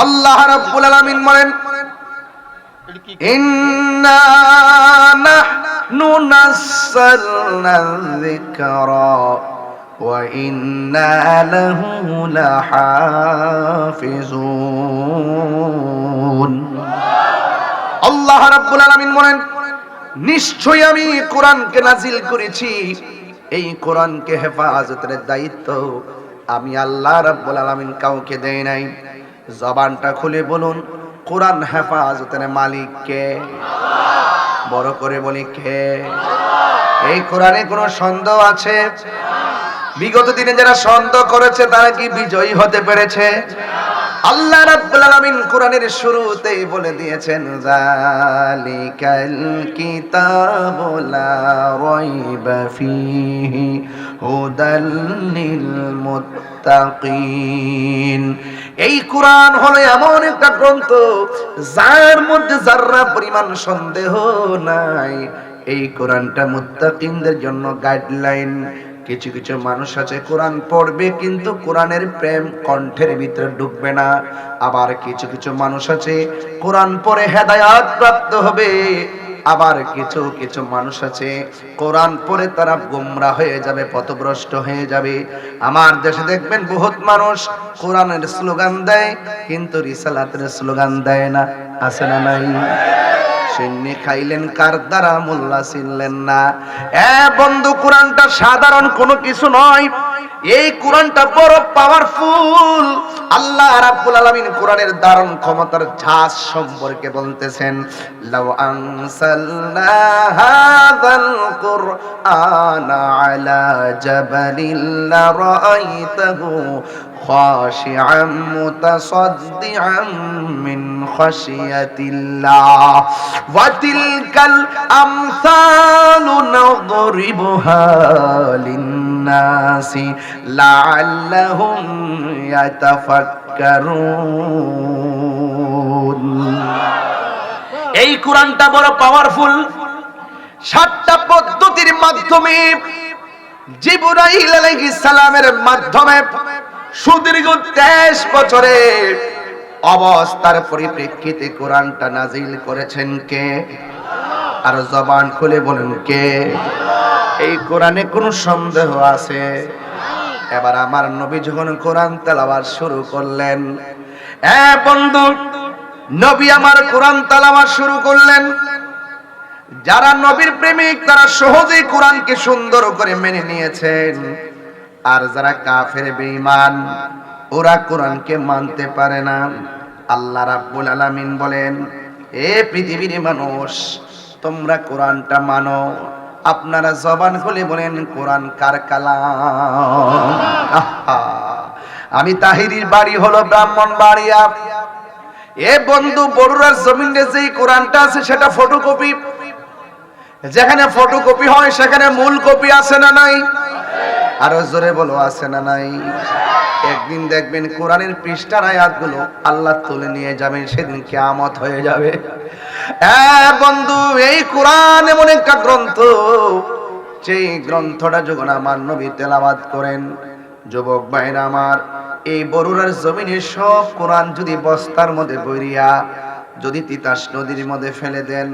আল্লাহ রাব্বুল আলামিন বলেন, ইন্না নাহনু নাযালনা যিকরা ওয়া ইন্না লাহু লাহাফিজুন। আল্লাহ রাব্বুল আলামিন বলেন, নিশ্চয়ই আমি কোরআনকে নাজিল করেছি, এই কোরআনকে হেফাজতের দায়িত্ব আমি আল্লাহ রাব্বুল আলামিন কাউকে দেই নাই। জবানটা খুলে বলুন, কোরআন হেফাজতের মালিক কে? বড় করে বলি কে? এই কোরআনে কোনো সন্দেহ আছে? বিগত দিনে যারা সন্দেহ করেছে তারা কি বিজয়ী হতে পেরেছে? আল্লাহ রাব্বুল আলামিন কোরআনের শুরুতেই বলে দিয়েছেন, যালিকাল কিতাবু লা রাইবা ফীহি হুদাল লিল মুত্তাকিন। এই কোরআন হলো এমন একটা গ্রন্থ যার মধ্যে যাররা পরিমাণ সন্দেহ নাই। এই কোরআনটা মুত্তাকিনদের জন্য গাইডলাইন। কিছু কিছু মানুষ আছে কোরআন পড়বে কিন্তু কোরআনের প্রেম কণ্ঠের ভিতরে ঢুকবে না। আবার কিছু কিছু মানুষ আছে কোরআন পড়ে হেদায়েত প্রাপ্ত হবে। আবার কিছু কিছু মানুষ আছে কোরআন পড়ে তারা গোমরাহ হয়ে যাবে, পথভ্রষ্ট হয়ে যাবে। আমার দেশে দেখবেন বহুত মানুষ কোরআনের স্লোগান দেয় কিন্তু রিসালাতের স্লোগান দেয় না। আছে না নাই? সিন্নি খাইলেন কার দ্বারা মোল্লা চিনলেন না। বন্ধু, কোরআনটা সাধারণ কোনো কিছু নয়, এই কোরআনটা বড় পাওয়ারফুল। আল্লাহ রাব্বুল আলামিন কোরআনের ধারণ ক্ষমতার ঝাঁজ সম্পর্কে বলতেছেন, লাউ আনসালনা হাযাল কুরআনা আলা জাবালিন লারাআইতাহু খাশিআম মুতাসাদ্দিআম মিন খাশিয়াতিল্লাহ ওয়া তিলকাল আমসালু নাদরিবুহা লিন্নাসি লাআল্লাহুম ইয়াতাফাক্কারুন। এই কোরআনটা বড় পাওয়ারফুল। 7টা পদ্ধতির মাধ্যমে জিবরাইল আলাইহিস সালামের মাধ্যমে সুদীর্ঘ 23 বছরের অবস্থার পরিপ্রেক্ষিতে কোরআনটা নাজিল করেছেন কে? আর জবান খুলে বলেন কে? এই কোরআনে কোনো সন্দেহ আছে? এবার আমার নবী যখন কোরআন তেলাওয়াত শুরু করলেন, বন্ধু, নবী আমার কোরআন তেলাওয়াত শুরু করলেন। যারা নবীর প্রেমিক তারা সহজেই কোরআনকে সুন্দর করে মেনে নিয়েছেন, আর যারা কাফের বেঈমান ওরা কোরআনকে মানতে পারে না। আল্লাহ রাব্বুল আলামিন বলেন, এ পৃথিবীর মানুষ, তোমরা কোরআনটা মানো। আপনারা জবান খুলে বলেন, কোরআন কার কালাম? আমি তাহিরির বাড়ি হলো ব্রাহ্মণবাড়িয়া। বন্ধু, বড়ুরার জমিনে যেই কোরআনটা আছে সেটা ফটোকপি। যেখানে ফটোকপি হয় সেখানে মূল কপি আছে না নাই? আরো জোরে বলো, আছে না নাই? একদিন দেখবেন কোরআনের পৃষ্ঠার আয়াতগুলো আল্লাহ তুলে নিয়ে যাবেন, সেদিন কিয়ামত হয়ে যাবে। বন্ধু, এই কোরআন এমন একটা গ্রন্থ, সেই গ্রন্থটা যখন আমার নবী তেলাওয়াত করেন, যুবক ভাইরা আমার, এই বরুরার জমিনে সব কোরআন যদি বস্তার মধ্যে ভরিয়া যদি তিতাস নদীর মধ্যে ফেলে দেন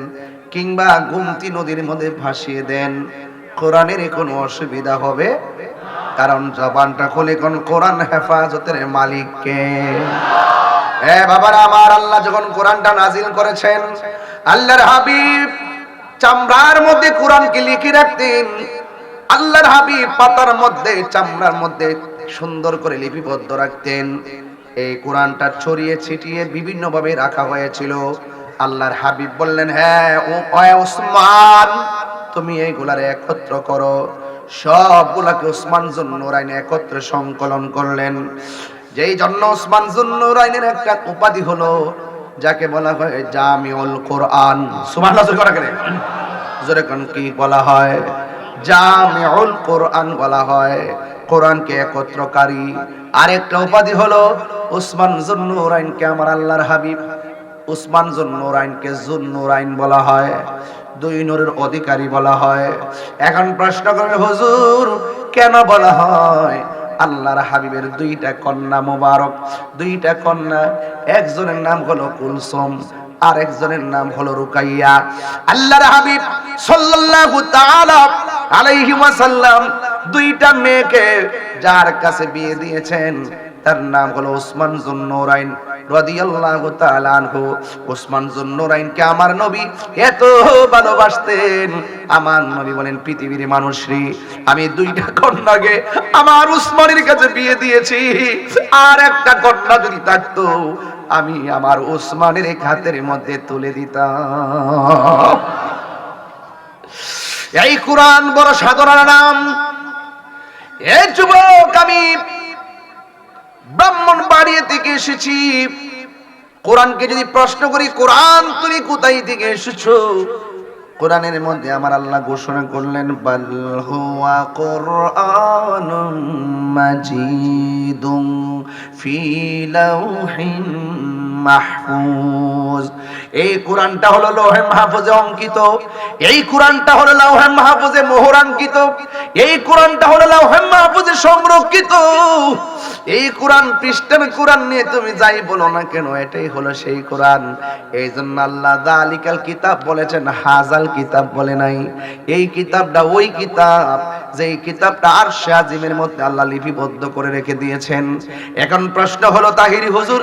কিংবা গুমতি নদীর মধ্যে ভাসিয়ে দেন, কোরআনের কোনো অসুবিধা হবে? কারণ জবানটা খুলে কোন কোরআন হেফাজতের মালিক কে? বাবারা আমার, আল্লাহ যখন কোরআনটা নাজিল করেছেন, আল্লাহর হাবিব চামড়ার মধ্যে কোরআনকে লিখে রাখতেন। আল্লাহর হাবিব পাতার মধ্যে, চামড়ার মধ্যে সুন্দর করে লিপিবদ্ধ রাখতেন। এই কোরআনটা ছড়িয়ে ছিটিয়ে বিভিন্ন ভাবে রাখা হয়েছিল। আল্লাহর হাবিব বললেন, হ্যাঁ ও ওসমান, তুমি এইগুলারে একত্র করো। সবগুলাকে ওসমান যুন্নুরাইন একত্রে সংকলন করলেন। যেই জন্য ওসমান যুন্নুরাইনের একটা উপাধি হলো, যাকে বলা হয় জামিউল কোরআন। সুবহানাল্লাহ, জোরে কোন কি বলা হয়? জামিউল কোরআন বলা হয়, কোরআনকে একত্রকারী। আরেকটা উপাধি হলো ওসমান যুন্নুরাইনকে আমার আল্লাহর হাবিব ওসমান যুন্নুরাইনকে যুন্নুরাইন বলা হয়, দুই নূরের অধিকারী বলা হয়। এখন প্রশ্ন করেন, হুজুর কেন বলা হয়? আল্লাহর হাবিবের দুইটা কন্যা মোবারক, দুইটা কন্যা, একজনের নাম হলো কুলসুম, আর একজনের নাম হলো রুকাইয়া। আল্লাহর হাবিব সাল্লাল্লাহু তাআলা আলাইহি ওয়াসাল্লাম দুইটা মেয়েকে যার কাছে বিয়ে দিয়েছেন তার নাম হলো ওসমান যুন্নুরাইন রাদিয়াল্লাহু তাআলা আনহু। ওসমান যুন্নুরাইনকে আমার নবী এত ভালোবাসতেন, আমার নবী বলেন পৃথিবীর মানুষরে আমি দুইটা কন্যাকে আমার ওসমানের কাছে বিয়ে দিয়েছি, আর একটা কন্যা যদি থাকতো আমি আমার ওসমানের হাতের মধ্যে তুলে দিতাম। এই কোরআন বড় সাধারণ নাম। এই যুবক, আমি ব্রাহ্মণবাড়িয়া থেকে এসেছি। কোরআনকে যদি প্রশ্ন করি, কোরআন তুমি কোথায় থেকে এসেছো? কোরআনের মধ্যে আমার আল্লাহ ঘোষণা করলেন, বাল হুয়া কুরআনুম মাজিদুম ফি লাউহিন মাহফুজ। এই কোরআনটা হলো লৌহে মাহফুজে অঙ্কিত, এই কোরআনটা হলো লৌহে মাহফুজে মোহরাঙ্কিত, এই কোরআনটা হলো লৌহে মাহফুজে সংরক্ষিত। এই কোরআন পৃষ্ঠার কোরআন নিয়ে তুমি যাই বলো না কেন, এটাই হলো সেই কোরআন। এই জন্য আল্লাহ যালিকাল কিতাব বলেছেন, হাজাল কিতাব বলে নাই। এই কিতাবটা ওই কিতাব যেই কিতাবটা আরশে আজিমের মধ্যে আল্লাহ লিপিবদ্ধ করে রেখে দিয়েছেন। এখন প্রশ্ন হলো, তাহিরি হুজুর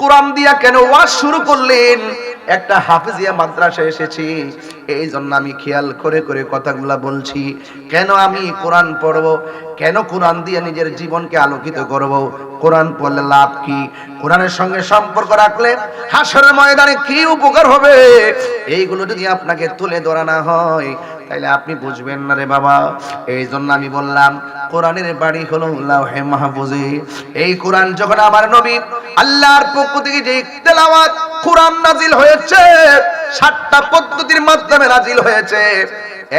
কোরআন দিয়া কেন ওয়াজ শুরু করলেন? একটা হাফেজিয়া মাদ্রাসায় এসেছি, এই জন্য আমি খেয়াল করে করে কথাগুলা বলছি। কেন আমি কোরআন পড়ব? কেন কোরআন দিয়ে নিজের জীবনকে আলোকিত করব? কোরআন পড়লে লাভ কি? কোরআনের সঙ্গে সম্পর্ক রাখলে হাসরের ময়দানে কি উপকার হবে? এইগুলো যদি আপনাকে তুলে ধরা না হয় তাইলে আপনি বুঝবেন না রে বাবা। এই জন্য আমি বললাম কোরআনের বাড়ি হলো লাউহে মাহফুজে। এই কোরআন যখন আমার নবী আল্লাহর পক্ষ থেকে যে তেলাওয়াত কোরআন নাজিল হয়েছে, 7টা পদ্ধতির মাধ্যমে নাজিল হয়েছে।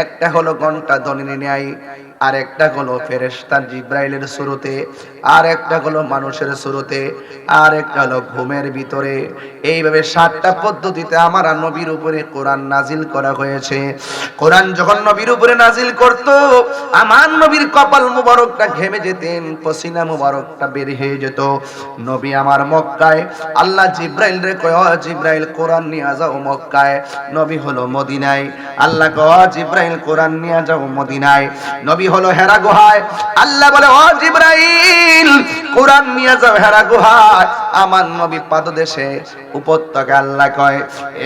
একটা হলো ঘন্টা ধ্বনির ন্যায়, আর একটা হলো ফেরেশতা জিবরাইলের সুরতে, আর একটা হলো মানুষের সুরতে, আর একটা হলো ঘুমের ভিতরে। এইভাবে 7টা পদ্ধতিতে আমার নবীর উপরে কোরআন নাজিল করা হয়েছে। কোরআন যখন নবীর উপরে নাজিল করত, আমার নবীর কপাল মুবারকটা ঘেমে যেতেন, পসিনা মুবারকটা বের হয়ে যেত। নবী আমার মক্কায়, আল্লাহ জিবরাইল রে কয়, জিবরাইল কোরআন নিয়ে যাও মক্কায়। নবী হলো মদিনায়, আল্লাহ কয় জিবরাইল কোরআন নিয়ে যাও মদিনায়। নবী হলো হেরা গুহায়, আল্লাহ বলে ও জিবরাইল কোরআন নিয়ে যাও হেরা গুহায়। আমার নবী পাদদেশে উপত্যকায়, আল্লাহ কয়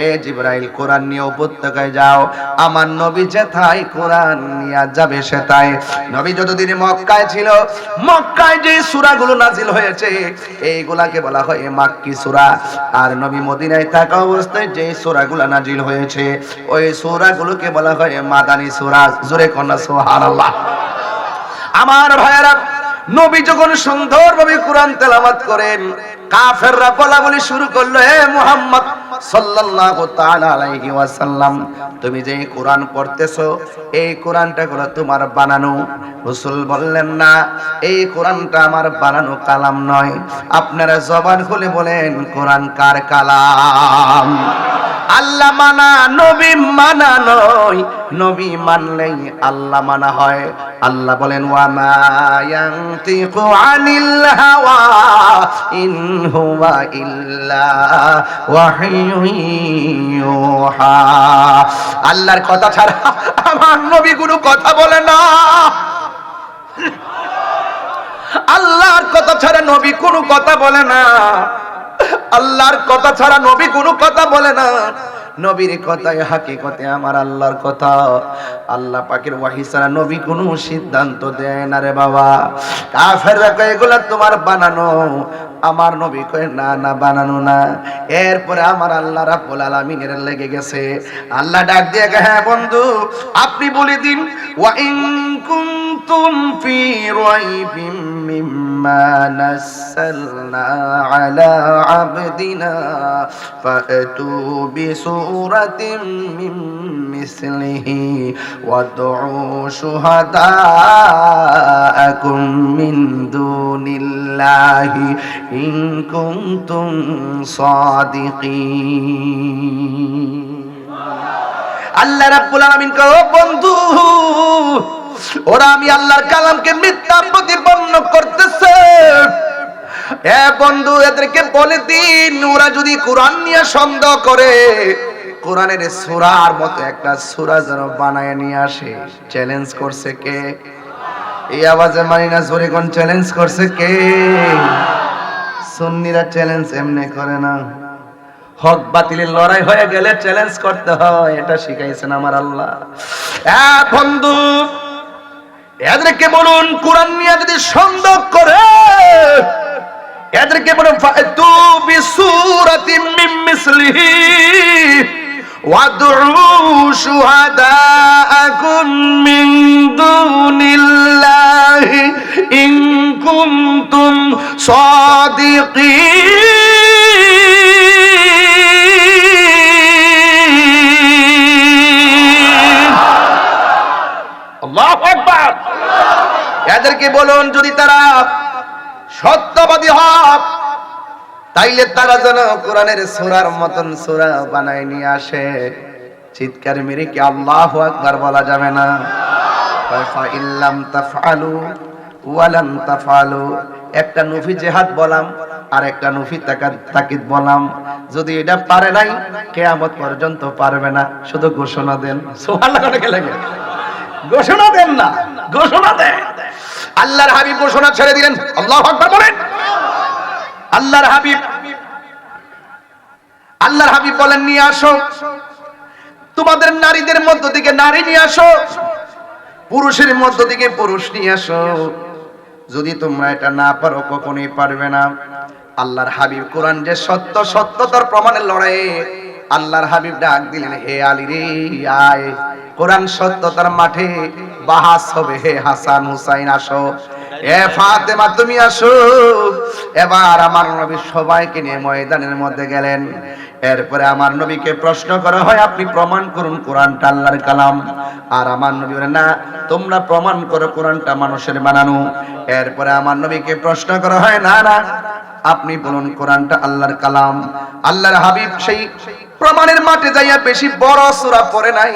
এ জিবরাইল কোরআন নিয়ে উপত্যকায় যাও। আমার নবী যেথায় কোরআন নিয়ে যাবে সেথায়। নবী যতদিন মক্কায় ছিল, মক্কায় যে সূরাগুলো নাজিল হয়েছে এইগুলাকে বলা হয় মাক্কি সূরা। আর নবী মদিনায় থাকা অবস্থায় যে সূরাগুলো নাজিল হয়েছে ওই সূরাগুলোকে বলা হয় মাদানী সূরা। জোরে কন্যা সুবহানাল্লাহ। আমার ভাইয়েরা, নবী যখন সুন্দরভাবে কোরআন তেলাওয়াত করেন, কাফেররা বলাবলি শুরু করলো, হে মুহাম্মদ সাল্লাল্লাহু তাআলা আলাইহি ওয়াসাল্লাম, তুমি যে কোরআন পড়তেছো এই কোরআনটা হলো তোমার বানানো। রাসূল বললেন, না, এই কোরআনটা আমার বানানো কালাম নয়। আপনারা জবান খুলে বলেন, কোরআন কার কালাম? আল্লাহ মানা, নবী মানা নয়। নবী মানলেই আল্লাহ মানা হয়। আল্লাহ বলেন, ওয়া মা ইয়ানতিকু আনিল হাওয়া ইন হুয়া ইল্লা ওয়াহয়ুন ইউহা। আল্লাহর কথা ছাড়া আমার নবী কোনো কথা বলে না। আল্লাহর কথা ছাড়া নবী কোনো কথা বলে না। আল্লাহর কথা ছাড়া নবী কোনো কথা বলে না। নবীর কথাই হাকিকতে আমার আল্লাহর কথা। আল্লাহ পাকের ওয়াহি ছাড়া নবী কোনো সিদ্ধান্ত দেয় না রে বাবা। কাফেররা কয় এগুলা তোমার বানানো। আমার নবী কয় না, না, বানানো না। এরপরে আমার আল্লাহ রাব্বুল আলামিনের লেগে গেছে। আল্লাহ ডাক দিয়ে, হ্যাঁ বন্ধু আপনি বলে দিন, ওয়া ইন কুনতুম ফি রাইবিম মিম্মা নাযালনা আলা আবদিনা ফাতু বিসূরাতিন মিন মিসলিহি ওয়াদউ শুহাদাআকুম মিন দুনিল্লাহি ইন কুনতুম সাদিকিন। আল্লাহ রাব্বুল আলামিন কয়, ও বন্ধু, ওরা আমি আল্লাহর কালামকে মিথ্যা প্রতিপন্ন প্রতিপন্ন করতেছে। এ বন্ধু, এদেরকে বলে দিন, ওরা যদি কোরআন নিয়ে সন্দেহ করে, কোরআনের সূরার মতো একটা সূরা যেন বানায় নিয়ে আসে। চ্যালেঞ্জ করছে কে? এই আওয়াজে মানি না, জোরে কোন চ্যালেঞ্জ করছে কে? সুন্নিরা চ্যালেঞ্জ এমনি করে না, হক বাতিলের লড়াই হয়ে গেলে চ্যালেঞ্জ করতে হয়, এটা শিখাইছেন আমার আল্লাহ। বন্ধু, এদেরকে বলুন কোরআন নিয়ে যদি সন্দেহ করে, এদেরকে বলুন ফাতু বিসূরাতিন মিন মিসলিহি ওয়াদউ শুহাদাআকুম মিন দুনিল্লাহি ইন কুনতুম সাদিকিন। আল্লাহু আকবার। এদেরকে বলুন যদি তারা সত্যবাদী হয়, তাইলে তারা যেন কোরআনের সূরার মতন সূরা বানায় নিয়ে আসে। চিৎকার মেরে কি আল্লাহু আকবার বলা যাবে না? ফা ইল্লাম তাফআলু ওয়া লান তাফআলু, একটা নফি জিহাদ বলাম আর একটা নফি তাকিদ বলাম, যদি এটা পারে নাই কিয়ামত পর্যন্ত পারবে না। শুধু ঘোষণা দেন। সুবহানাল্লাহ লাগে, ঘোষণা দেন না, ঘোষণা দেন। আল্লাহর হাবিব ঘোষণা ছেড়ে দিলেন। আল্লাহু আকবার বলেন। আল্লাহর হাবিব বলেন নিয়ে আসো, তোমাদের নারীদের মধ্য থেকে নারী নিয়ে আসো, পুরুষের মধ্য থেকে পুরুষ নিয়ে আসো। যদি তোমরা এটা না পারো, কখনোই পারবে না। আল্লাহর হাবিব কোরআন যে সত্য, সত্যতার প্রমাণের লড়াইয়ে আল্লাহর হাবিব ডাক দিলেন, হে আলী রে আয়, কোরআন সত্যতার মাঠে বাহাস হবে। হে হাসান হুসাইন আসো, এ ফাতেমা তুমি আসো। এবার আমার নবী সবাইকে নিয়ে ময়দানের মধ্যে গেলেন। এরপরে আমার নবীকে প্রশ্ন করা হয়, আপনি প্রমাণ করুন কোরআনটা আল্লাহর কালাম। আর আমার নবী বলে, না, তোমরা প্রমাণ করো কোরআনটা মানুষের বানানো। এরপরে আমার নবীকে প্রশ্ন করা হয়, না না, আপনি বলুন কোরআনটা আল্লাহর কালাম। আল্লাহর হাবিব সেই প্রমাণের মাঠে যাইয়া বেশি বড় সূরা পড়ে নাই।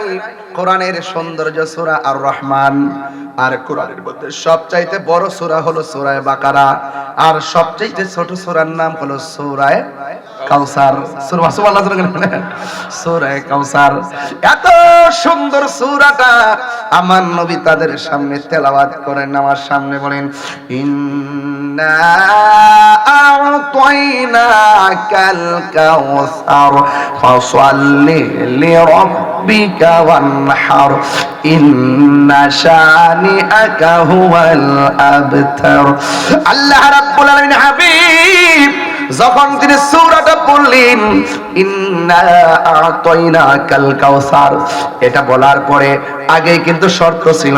কোরআনের সৌন্দর্য সূরা আর রহমান, আর কোরআনের মধ্যে সবচাইতে বড় সূরা হলো সূরা বাকারা, আর সবচাইতে ছোট সূরার নাম হলো সূরা কাউসার। সুবহানাল্লাহ, সূরা কাউসার। এত সুন্দর সূরাটা আমার নবী তাদের সামনে তেলাওয়াত করেন, আমার সামনে বলেন, ইন্না আ'তাইনাকাল কাউসার ফাসাল্লি লিরাব্বিকা ওয়ানহার ইন্না শানিআকা হুয়াল আবতার। আল্লাহ রাব্বুল আলামিন হাবিব যখন তিনি সূরাটা পড়লেন, ইন্না আ'তাইনাকাল কাউসার, এটা বলার পরে আগে কিন্তু শর্ত ছিল,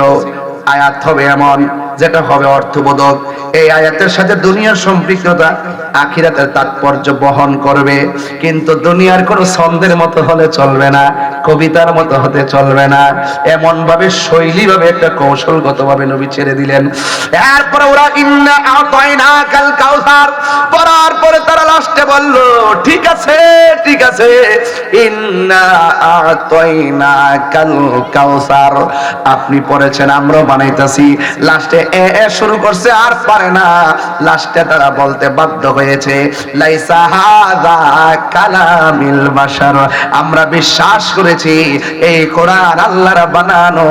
আয়াত হবে এমন যেটা হবে অর্থবোধক। এই আয়াতের সাথে দুনিয়ার সম্পৃক্ততা, আখিরাতের তাৎপর্য বহন করবে। কিন্তু দুনিয়ার কোন ছন্দের মতো হলে চলবে না, কবিতার মতো হতে চলবে না। এমন ভাবে শৈলীভাবে একটা কৌশলগতভাবে নবী ছেড়ে দিলেন। এরপরে ওরা ইন্না আ'তাইনাকাল কাউসার পড়ার পরে তারা লাস্টে বলল, ঠিক আছে ঠিক আছে, ইন্না আ'তাইনাকাল কাউসার, আপনি পড়েছেন, আমরাও বানাইতাছি। লাস্টে শুরু করছে, আর পারে না। লাস্টে তারা বলতে বাধ্য হয়েছে, লাইসা হাযা কালামিল বাশার, আমরা বিশ্বাস করেছি এই কোরআন আল্লাহর বানানো,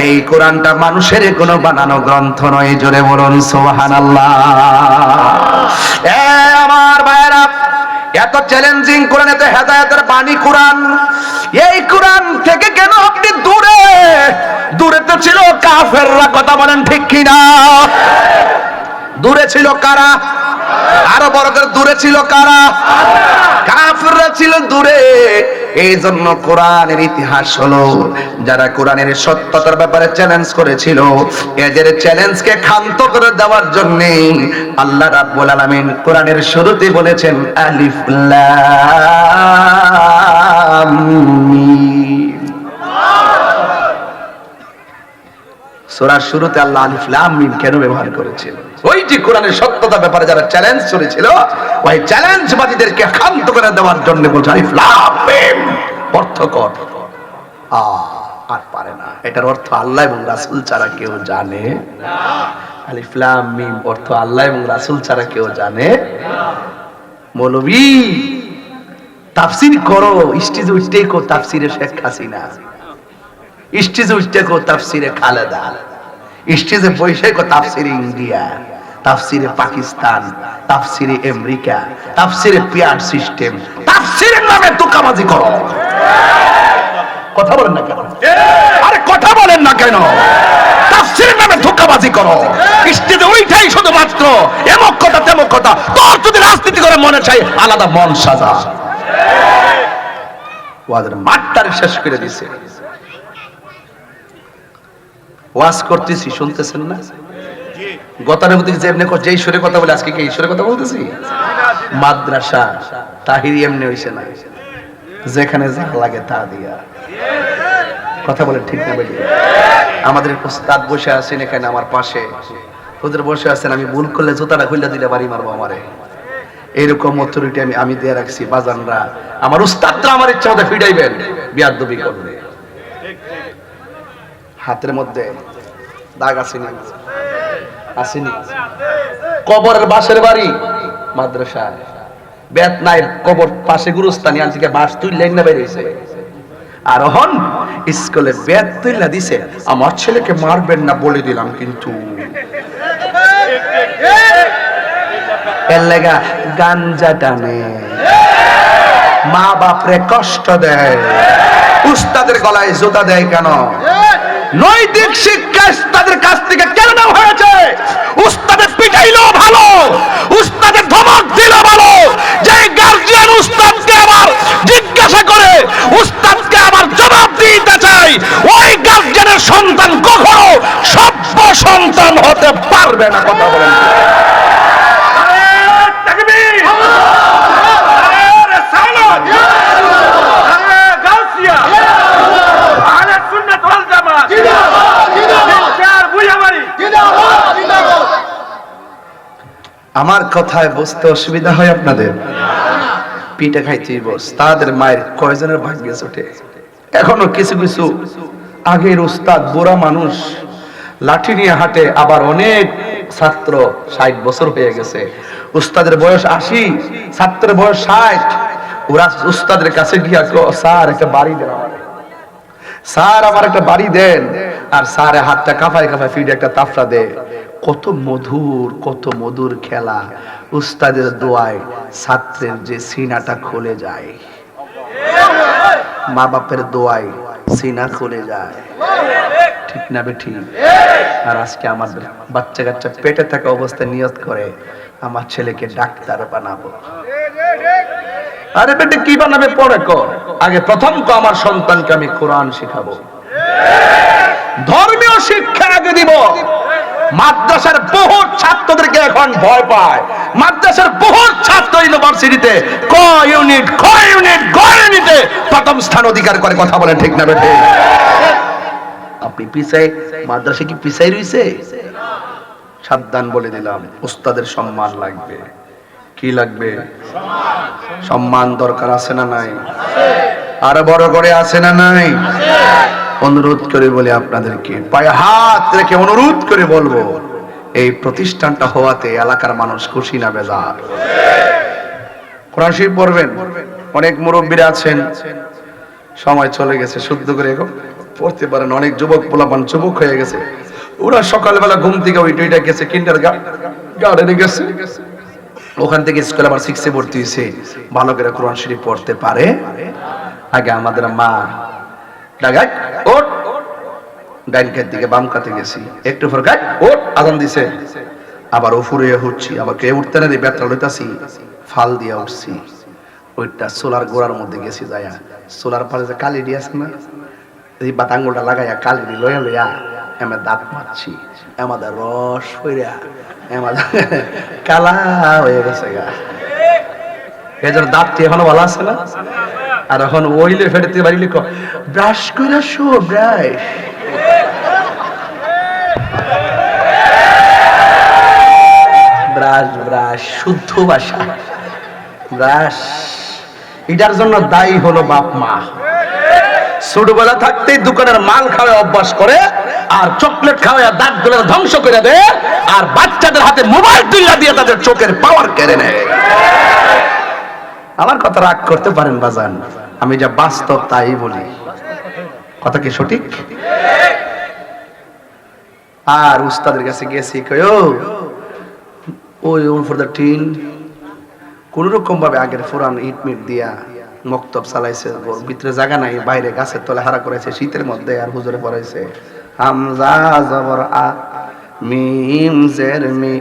এই কোরআনটা মানুষের কোনো বানানো গ্রন্থ নয়। জোরে বলুন সুবহানাল্লাহ। আমার ভাইরা, এত চ্যালেঞ্জিং কোরআন, এত হেদায়েতের বাণী কোরআন, এই কোরআন থেকে কেন আপনি দূরে? দূরে তো ছিল কাফেররা, কথা বলেন ঠিক কিনা? দূরে ছিল কারা? আরো বড় করে, দূরে ছিল কারা? কাফেররা ছিল দূরে। এই জন্য কোরআনের ইতিহাস হলো, যারা কোরআনের সত্যতার ব্যাপারে চ্যালেঞ্জ করেছিল, এদের চ্যালেঞ্জকে ক্ষান্ত করে দেওয়ার জন্য আল্লাহ রাব্বুল আলামিন কোরআনের শুরুতে বলেছেন, আলিফ লাম মিম। সূরার শুরুতে আল্লাহ আলিফ লাম মিম কেন ব্যবহার করেছেন? ওই যে কোরআনের সত্যতার ব্যাপারে যারা চ্যালেঞ্জ করেছিল, ওই চ্যালেঞ্জবাদীদেরকে ক্ষান্ত করে দেওয়ার জন্য বলছে আলিফ লাম মিম। অর্থ কর, আর পারে না। এটার অর্থ আল্লাহ এবং রাসূল ছাড়া কেউ জানে না। আলিফ লাম মিম অর্থ আল্লাহ এবং রাসূল ছাড়া কেউ জানে না। মৌলভী তাফসীর করো, স্টেজে উঠতে কো তাফসীরে শেখ হাসিনা, স্টেজে উঠতে কো তাফসীরে খালেদা, স্টেজে বসে কো তাফসীরে ইন্ডিয়া, তাফসীরে পাকিস্তান, তাফসীরে আমেরিকা, তাফসীরে পিয়ার সিস্টেম, তাফসীরের নামে ধোঁকাবাজি করো। কথা বলেন না কেন? আরে কথা বলেন না কেন? তাফসীরের নামে ধোঁকাবাজি করো, স্টেজে ওইটাই শুধুমাত্র এমক কথা তেমক কথা। তোর যদি রাজনীতি করে মনে চাই আলাদা মন সাজা। ওয়াজের মাঠটারে শেষ করে দিছে। ওয়াজ করতেছি শুনতেছেন না? গতানুগতিক যে এমনি যেই সুরে কথা বলে আজকে কি এই সুরে কথা বলতেছি? মাদ্রাসা তাহিরি এমনি হইছে না, যেখানে যা লাগে তা দিয়া কথা বলে ঠিক না বেটি? আমাদের উস্তাদ বসে আছেন এখানে আমার পাশে, ওদের বসে আছেন, আমি ভুল করলে জুতাটা খুলে দিলে বাড়ি মারবো আমারে, এরকম অথরিটি আমি দিয়ে রাখছি। বাজানরা আমার উস্তাদরা আমার ইচ্ছা মতো ফিডাইবেন, বিয়াদবি করবে। হাতের মধ্যে দাগ আসেনি? আসেনি? কবরের বাসের বাড়ি মাদ্রাসা, বেত নাই, কবর পাশে গুরুস্থানি, আজ থেকে বাস তুললেন না বেরিয়েছে। আর হন স্কুলে বেত তুইলা দিছে, আমার ছেলেকে মারবেন না বলে দিলাম, কিন্তু এর লেগা গাঞ্জা টানে, মা বাপরে কষ্ট দেয়, উস্তাদের গলায় জুতা দেয় কেন? নৈতিক শিক্ষা উস্তাদের কাছ থেকে কেন নেওয়া হয়েছে? উস্তাদের পিটাইলো ভালো, উস্তাদের ধমক দিল ভালো। যে গার্জিয়ান উস্তাদকে আবার জিজ্ঞাসা করে, উস্তাদকে আবার জবাব দিতে চাই, ওই গার্জিয়ানের সন্তান কখনো সভ্য সন্তান হতে পারবে না। কথা বলেন। আমার কথায় বুঝতে অসুবিধা হয় আপনাদের? পিঠে খাইতেই বস, তাদের মায়ের কয়জনের ভাগ্যে ওঠে। এখনো কিছু কিছু আগের উস্তাদ বুড়া মানুষ লাঠি নিয়ে হাঁটে, আবার অনেক ছাত্র 60 বছর হয়ে গেছে, উস্তাদের বয়স 80, ছাত্রের বয়স 60। ওরা উস্তাদের কাছে গিয়া স্যার একটা বাড়ি দেন আমারে, স্যার আমার একটা বাড়ি দেন। আর স্যারে হাতটা কাঁপায় কাঁপায় ফিডে একটা তাফরা দেয়। কত মধুর, কত মধুর খেলা। উস্তাদের দোয়ায় ছাত্রের যে সিনাটা খুলে যায়, মা বাপের দোয়ায় সিনা খুলে যায়, ঠিক না বেঠি? আর আজকে আমার বাচ্চা কাচ্চা পেটে থাকা অবস্থায় নিয়ত করে আমার ছেলেকে ডাক্তার বানাবো। আরে বেটে কি বানাবে পরে কর, আগে প্রথম তো আমার সন্তানকে আমি কোরআন শিখাবো, ধর্মীয় শিক্ষা আগে দিব। মাদ্রাসার বহু ছাত্রদেরকে এখন ভয় পায়। মাদ্রাসার বহু ছাত্র ইউনিভার্সিটিতে ক ইউনিট গ ইউনিটে প্রথম স্থান অধিকার করে। কথা বলেন ঠিক না বেটে? আপনি পিছাই, মাদ্রাসা কি পিছাই রইছে? সাবধান বলে দিলাম, উস্তাদের সম্মান লাগবে। কি লাগবে? সম্মান দরকার আছে না নাই? আরো বড় করে আছে না নাই? অনুরোধ করে বলি আপনাদেরকে, পায়ে হাত রেখে অনুরোধ করে বলবো, এই প্রতিষ্ঠানটা হওয়াতে এলাকার মানুষ খুশি না বেজার? কোরআন শরীফ পড়বেন। অনেক মুরব্বীরা আছেন, সময় চলে গেছে, শুদ্ধ করে পড়তে পারেন। অনেক যুবক পোলাপান যুবক হয়ে গেছে, ওরা সকালবেলা ঘুম থেকে ওইটা গেছে, কিন্ডার গার্ডেনে গেছে, ওখান থেকে স্কুলে আবার 6 এ ভর্তি হয়েছে, ভালো করে কোরআন শরীফ পড়তে পারে। আগে আমাদের মা ডাগায় ওঠ, ডাইন কাত দিকে বাম কাতে গেছি, একটু পর গায় ওঠ, আজান দিছে, আবার ওফুরে হচ্ছি, আবার কে উঠতে না দিয়ে ব্যথা লইতাছি, ফাল দিয়া উঠছি। ওইটা সোলার গোড়ার মধ্যে গেছি, যায়া সোলার পাশে যে কালি দিয়ে আছে না, এই বাতাঙ্গুলটা লাগাইয়া কালি দিয়ে লইয়া লইয়া আমার দাঁত মারছি, আমাদের রস হইয়া আমাদের কালা হয়ে গেছে গা। এই জন্য দাঁতটি এখনো ভালো আছে না? আর এখন ওইলে ফেরতে পারিলে ব্রাশ করে শো, ব্রাশ ব্রাশ ব্রাশ শুদ্ধ ভাষা ব্রাশ। এটার জন্য দায়ী হলো বাপ মা। ছোটবেলা থাকতেই দোকানের মাল খাওয়া অভ্যাস করে, আর চকলেট খাওয়া দাঁতগুলো ধ্বংস করে দেয়, আর বাচ্চাদের হাতে মোবাইল তুলে দিয়ে তাদের চোখের পাওয়ার কেড়ে নেয়। আমার কথা রাগ করতে পারেন বাজান, আমি যা বাস্তব তাই বলি। কথা কি সঠিক? আর উস্তাদের কাছে গেছি, কয়ো ওই ফর দ্য টিন কোন রকম ভাবে আগের পুরান ইট মিট দিয়া মক্তব চালাইছে, ভিতরে জায়গা নাই, বাইরে গাছের তলে হারা করেছে শীতের মধ্যে, আর হুজুরে পড়াইছে হামজা জবর আ মিম জের মি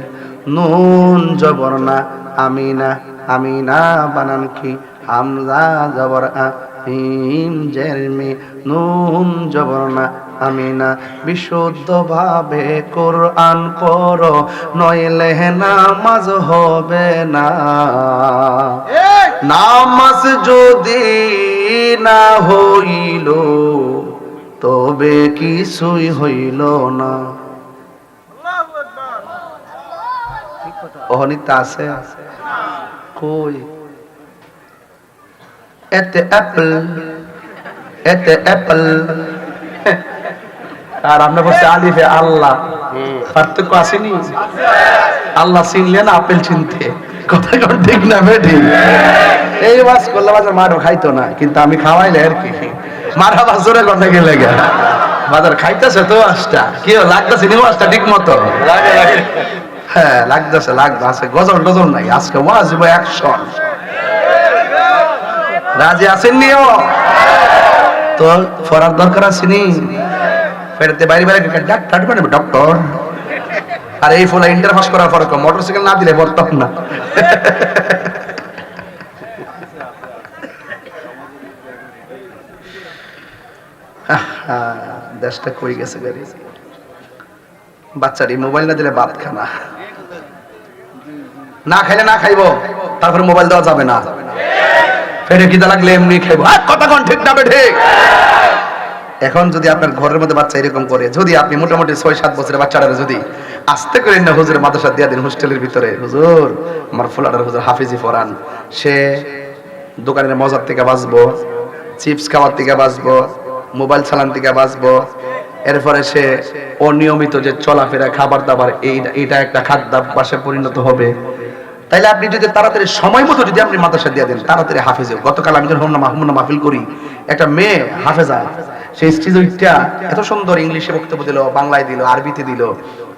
নুন জবর না আমিনা, আমিনা বানান কি হামজা জবর আ মিম জের মি নুন জবর না আমিনা। বিশুদ্ধ ভাবে কোরআন পড়ো, নইলে নামাজ হবে না। নামাজ যদি না হইল তবে কিছুই হইল না। অহনিতা আছে কই? এতে অ্যাপল, এতে অ্যাপল, আর আমরা বলছি আলিফে আল্লাহ। পার্থক্য আসেনি? আল্লাহ চিনলেন আপেল চিনতে। কথা কর ঠিক না বেঠি? এই বাস করলে বাজার মারও খাইতো না, কিন্তু আমি খাওয়াইলে আর কি মারা বাজারে কথা গেলে গে বাজার খাইতেছে তো আসটা কি লাগতেছে নি আসটা ঠিক মতো হ্যাঁ লাগতেছে লাগতেছে গজল টজল নাই আজকে ওয়াজিব অ্যাকশন। রাজি আছেন নিও তো ফরার দরকার আছে নি ফেরতে বাইরে বাইরে ডাক্তার মানে ডক্টর। আর এই ফলে ইন্টার পাস করার পর মোটরসাইকেল না দিলে বর্তমান না। দেশটা কই গেছে গাড়ি। বাচ্চাটি মোবাইল না দিলে ভাত খানা, না খাইলে না খাইবো, তারপরে মোবাইল দেওয়া যাবে না। পেটে খিদা লাগলে এমনি খাইবো। কথা কোন ঠিক না ঠিক? এখন যদি আপনার ঘরের মধ্যে বাচ্চা এরকম করে, যদি আপনি মোটামুটি 6-7 বছরের বাচ্চারা যদি আস্তে করে না হুজুর মাদ্রাসা দিয়া দিন হোস্টেলের ভিতরে, হুজুর আমার ফুলাটার হুজুর হাফিজি পড়ান, সে দোকানের মজার থেকে বাঁচবো, চিপস খাওয়ার থেকে বাঁচবো, মোবাইল চালান থেকে বাঁচবো, এরপরে সে অনিয়মিত যে চলাফেরা খাবার দাবার এইটা একটা খাদ্যাভ্যাসে পরিণত হবে। তাইলে আপনি যদি তাড়াতাড়ি সময় মতো যদি আপনি মাদ্রাসা দিয়ে দেন, তাড়াতাড়ি হাফেজে। গতকাল আমি যখন মাহমুনা মাহফিল করি, একটা মেয়ে হাফেজা, সেই স্টেজটা এত সুন্দর ইংলিশে বক্তব্য দিল, বাংলায় দিল, আরবিতে দিল,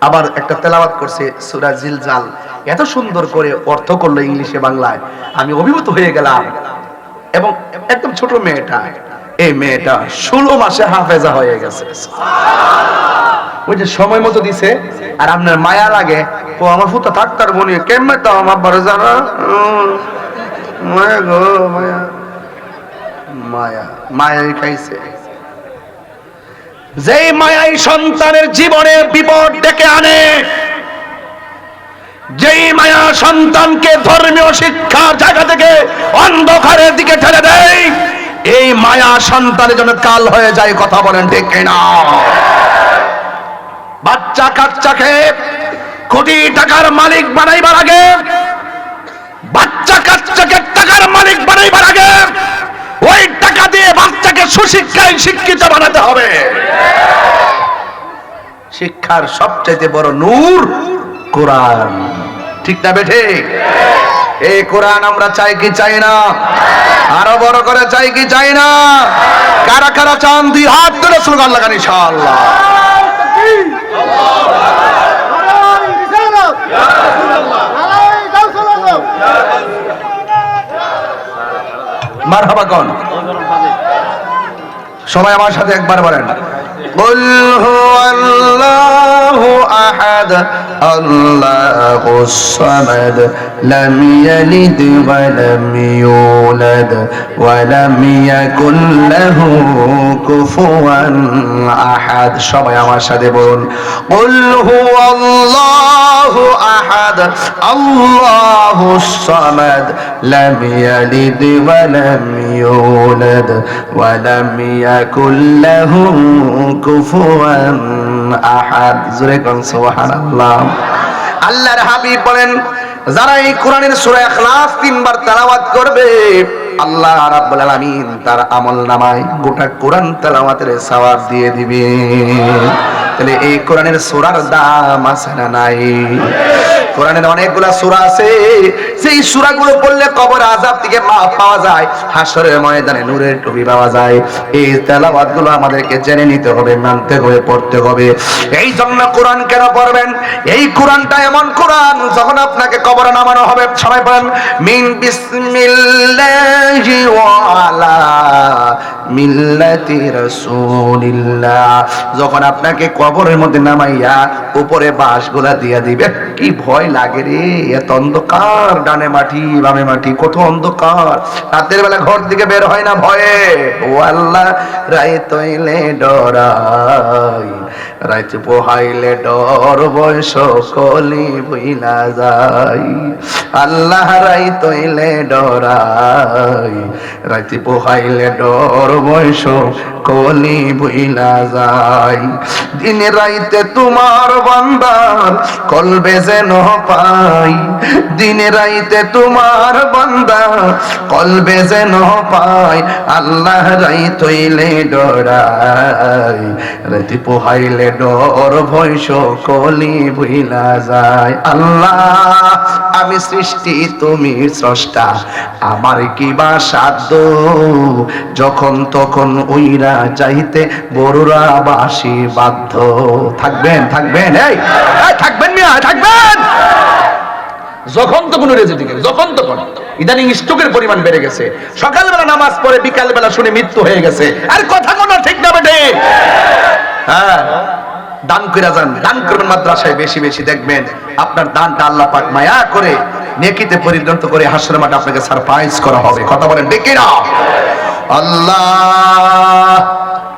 আবার একটা তেলাওয়াত করছে সূরা জিলজাল, এত সুন্দর করে অর্থ করলো ইংলিশে বাংলায়, আমি অভিভূত হয়ে গেলাম। এবং একদম ছোট মেয়েটা, এই মেয়েটা 16 মাসে হাফেজা হয়ে গেছে। ওই যে সময় মতো দিছে। আর আপনার মায়া লাগে, ও আমার ফুটা থাকতার বনি কেমনে তো আমার বারে জানা মায়া গো মায়া, মায়া মায়াই খাইছে। যেই মায়াই সন্তানের জীবনে বিপদ ডেকে আনে, যেই মায়া সন্তানকে ধর্মীয় শিক্ষার জায়গা থেকে অন্ধকারের দিকে ঠেলে দেয়, এই মায়া সন্তানের জন্য কাল হয়ে যায়। কথা বলেন ঠিক কিনা? বাচ্চা কাচ্চাকে কোটি টাকার মালিক বানাইবার আগে, বাচ্চা কাচ্চাকে টাকার মালিক বানাইবার আগে ওই টাকা দিয়ে বাচ্চাকে সুশিক্ষায় শিক্ষিত বানাতে হবে। শিক্ষার সবচেয়ে বড় নূর কোরআন, ঠিক না বেঠে? এই কোরআন আমরা চাই কি চাই না? আরো বড় করে চাই কি চাই না? কারা কারা চান দুই হাত ধরে স্লোগান লাগান ইনশাআল্লাহ। মারহাবা কোন? সবাই আমার সাথে একবার বলেন, قل هو الله أحد الله الصمد لم يلد ولم يولد ولم يكن له كفوا أحد। সবাই আমার সাথে বলুন, قل هو الله أحد الله الصمد لم يلد ولم يولد ولم يكن له কুফুয়ান আহাদ। জোরে কোন সুবহানাল্লাহ। আল্লাহর হাবিব বলেন, যারা এই কোরআনের সূরা ইখলাস 3 বার তেলাওয়াত করবে আল্লাহ রাব্বুল আলামিন তার আমলনামায় গোটা কোরআন তেলাওয়াতের সওয়াব দিয়ে দিবে। তাহলে এই কোরআনের সূরার দাম আছে না নাই? কোরআনের অনেকগুলা সূরা আছে, সেই সূরাগুলো পড়লে কবর আযাব থেকে মাফ পাওয়া যায়, হাশরের ময়দানে নূরের টুপি পাওয়া যায়। এই তেলাওয়াতগুলো আমাদেরকে জেনে নিতে হবে, মানতে হবে, পড়তে হবে। এই জন্য কোরআন কেন পড়বেন? এই কোরআনটা এমন কোরআন, যখন আপনাকে কবরে নামানো হবে, সবাই বলেন মিন বিসমিল্লাহি ওয়া আলা মিল্লাতি রাসূলিল্লাহ। যখন আপনাকে কবরের মধ্যে নামাইয়া উপরে বাঁশগুলা দিয়া দিবে, কি ভয় লাগে রে! এত অন্ধকার, ডানে মাটি বামে মাটি, কত অন্ধকার। রাতের বেলা ঘর থেকে বের হয় না ভয়ে। ও আল্লাহ, রাত হইলে ডরাই, রাত পোহাইলে ডর, বয়স কলি বইলা যাই। আল্লাহ, রাত হইলে ডরাই, রাত পোহাইলে ডর, বয়স কলি বইলা যাই। দিন রাইতে তোমার বান্দার কলবে যেন পাই, দিন রাইতে তোমার বান্দা কলবে যেন পাই। আল্লাহ, রাইত হইলে ডরাই, রাতি পোহাইলে ডর, ভয় সকলি ভুইলা যায়। আল্লাহ, আমি সৃষ্টি, তুমি স্রষ্টা, আমার কি বা সাধ্য? যখন তখন উইরা যাইতে বড়রা বাসি বাধ্য। থাকবেন থাকবেন, এই থাকবেন মিয়া, থাকবেন। যখন তখন উড়ে যেতে গেলে, যখন তখন। ইদানিং স্ট্রোকের পরিমাণ বেড়ে গেছে। সকালবেলা নামাজ পড়ে বিকালবেলা শুনে মৃত্যু হয়ে গেছে। আর কথা কোনো ঠিক না বেটে? হ্যাঁ, দান করে যান, দান করবেন মাদ্রাসায় বেশি বেশি, দেখবেন আপনার দানটা আল্লাহ পাক মায়া করে নেকিতে পরিণত করে হাসরের মাঠে আপনাকে সারপ্রাইজ করা হবে। কথা বলেন ঠিক না? আল্লাহ,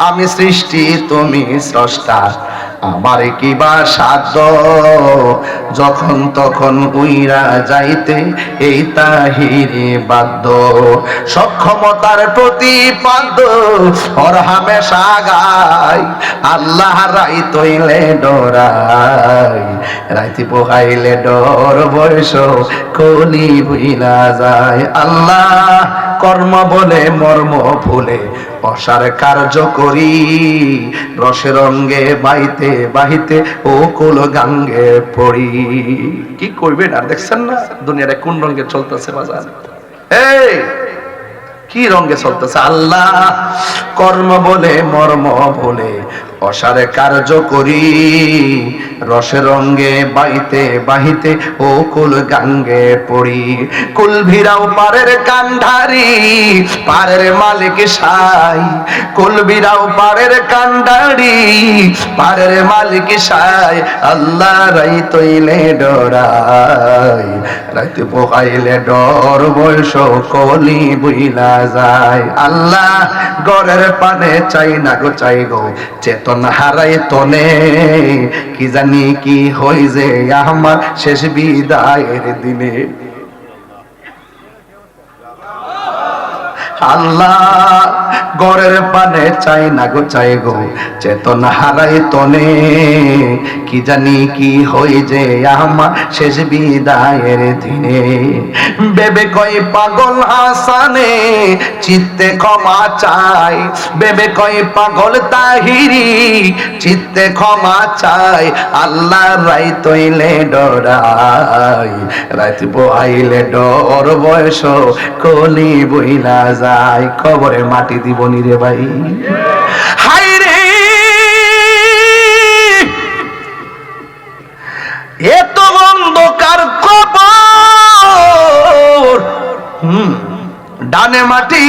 আমি সৃষ্টি, তুমি স্রষ্টা, আমার কি বা সাধ্য? যখন তখন উইরা যাইতে এই তাহিরি বাধ্য। সক্ষমতার প্রতিপাদ্য ওর হামেশা গাই। আল্লাহ, রাইত হইলে ডরাই, রাইতে পোহাইলে ডর, বয়স কলি ভুইলা যায়। আল্লাহ, কর্ম বলে মর্ম ভুলে অসার কার্য করি, রসের রঙ্গে বাইতে বাহিতে ও কুল গাঙ্গে পড়ি। কি করবেন আর? দেখছেন না দুনিয়াটা কোন রঙে চলতেছে বাজার? এই কি রঙে চলতেছে? আল্লাহ, কর্ম বলে মর্ম ভুলে অসারে কার্য করি, রসের রঙ্গে বাইতে বাহিতে ও কুল গাঙ্গে পড়ি। কুল ভিড়াও পারের কান্ডারি, পারের মালিক সাই। কুল ভিড়াও পারের কান্ডারি, পারের মালিক সাই। আল্লাহ, রাইত হইলে ডরাই, রাইতে পোহাইলে ডর, বয়স কলি বইলা যায়। আল্লাহ, গড়ের পানে চাই না গো, চাই গো, চেতন হারাই তনে, কি জানি কি হই যে আমার শেষ বিদায়ের দিনে। আল্লাহ, গড়ের পানে চাই না গো, চাই গো, চেতন হারাই তনে, কি জানি কি হই যে আমার শেষ বিদায়ের দিনে। বেবে কই পাগল হাসানে, চিত্তে ক্ষমা চাই। বেবে কই পাগল তাহিরি, চিত্তে ক্ষমা চাই। আল্লাহ, রাইত হইলে ডরাই, রাত পোহাইলে ডর, বয়স কলি বইলা যায়। কবরে মাটি দিব নি রে ভাই? হাই রে, এত অন্ধকার কবর, ডানে মাটি